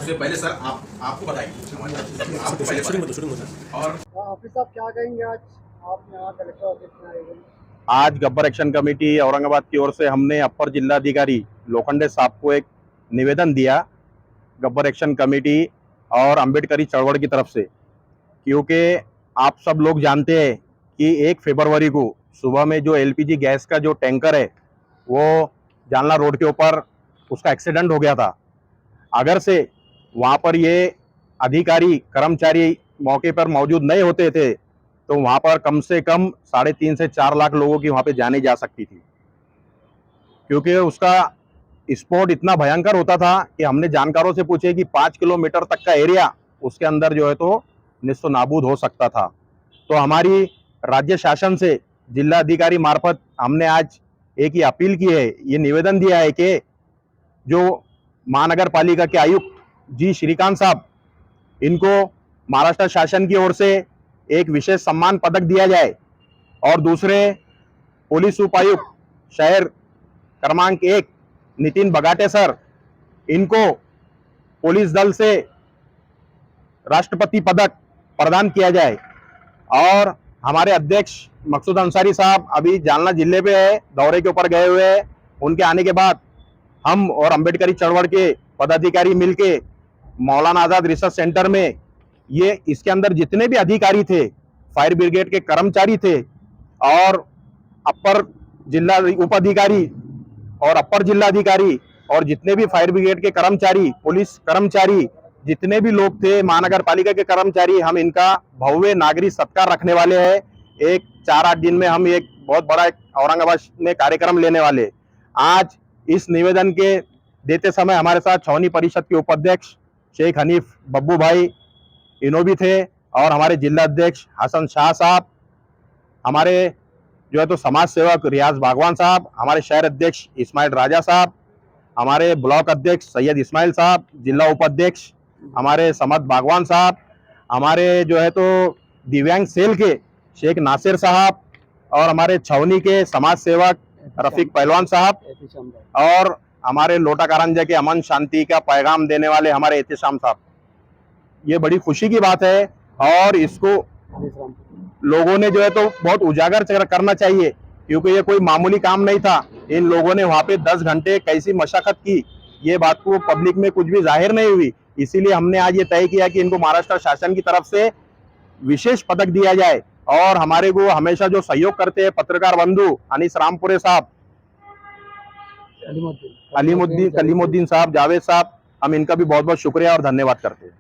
सबसे पहले सर आपको बधाई। आपको पहले बधाई। और ऑफिस साहब क्या कहेंगे, आज आप यहाँ कलेक्टर ऑफिस में आए हुए? आज गब्बर एक्शन कमेटी औरंगाबाद की ओर से हमने अपर जिलाधिकारी लोखंडे साहब को एक निवेदन दिया गब्बर एक्शन कमेटी और अंबेडकरी चळवळ की तरफ से, क्योंकि आप सब लोग जानते हैं कि 1 फरवरी को सुबह में जो एलपीजी गैस का जो टैंकर है वो जालना रोड के ऊपर उसका एक्सीडेंट हो गया था। अगर से वहाँ पर ये अधिकारी कर्मचारी मौके पर मौजूद नहीं होते थे तो वहाँ पर कम से कम 3.5 से 4 लाख लोगों की वहाँ पे जाने जा सकती थी, क्योंकि उसका स्पॉट इतना भयंकर होता था कि हमने जानकारों से पूछे कि 5 किलोमीटर तक का एरिया उसके अंदर जो है तो निस्तो नाबूद हो सकता था। तो हमारी राज्य शासन से जिला अधिकारी मार्फत हमने आज एक ही अपील की है, ये निवेदन दिया है कि जो महानगर पालिका के आयुक्त जी श्रीकांत साहब, इनको महाराष्ट्र शासन की ओर से एक विशेष सम्मान पदक दिया जाए और दूसरे पुलिस उपायुक्त शहर क्रमांक 1 नितिन बगाटे सर, इनको पुलिस दल से राष्ट्रपति पदक प्रदान किया जाए। और हमारे अध्यक्ष मकसूद अंसारी साहब अभी जालना जिले पे है, दौरे के ऊपर गए हुए हैं। उनके आने के बाद हम और अंबेडकरी चळवळ के पदाधिकारी मिलके मौलाना आजाद रिसर्च सेंटर में ये इसके अंदर जितने भी अधिकारी थे, फायर ब्रिगेड के कर्मचारी थे और अपर जिला उपाधिकारी और अपर जिलाधिकारी और जितने भी फायर ब्रिगेड के कर्मचारी, पुलिस कर्मचारी, जितने भी लोग थे, महानगर पालिका के कर्मचारी, हम इनका भव्य नागरिक सत्कार रखने वाले हैं। एक 4-8 दिन में हम एक बहुत बड़ा औरंगाबाद में कार्यक्रम लेने वाले। आज इस निवेदन के देते समय हमारे साथ छावनी परिषद के उपाध्यक्ष शेख हनीफ बब्बू भाई इनो भी थे और हमारे जिला अध्यक्ष हसन शाह साहब, हमारे जो है तो समाज सेवक रियाज बागवान साहब, हमारे शहर अध्यक्ष इस्माइल राजा साहब, हमारे ब्लॉक अध्यक्ष सैयद इस्माइल साहब, जिला उपाध्यक्ष हमारे समद बागवान साहब, हमारे जो है तो दिव्यांग सेल के शेख नासिर साहब और हमारे छावनी के समाज सेवक रफीक पहलवान साहब और हमारे लोटा कारंजा के अमन शांति का पैगाम देने वाले हमारे एहतिशाम साहब। ये बड़ी खुशी की बात है और इसको लोगों ने जो है तो बहुत उजागर करना चाहिए, क्योंकि ये कोई मामूली काम नहीं था। इन लोगों ने वहां पे 10 घंटे कैसी मशक्कत की, ये बात को पब्लिक में कुछ भी जाहिर नहीं हुई। इसीलिए हमने आज ये तय किया कि इनको महाराष्ट्र शासन की तरफ से विशेष पदक दिया जाए। और हमारे को हमेशा जो सहयोग करते हैं पत्रकार बंधु अनीस रामपुरे साहब, कलीमुद्दीन साहब, जावेद साहब, हम इनका भी बहुत बहुत शुक्रिया और धन्यवाद करते हैं।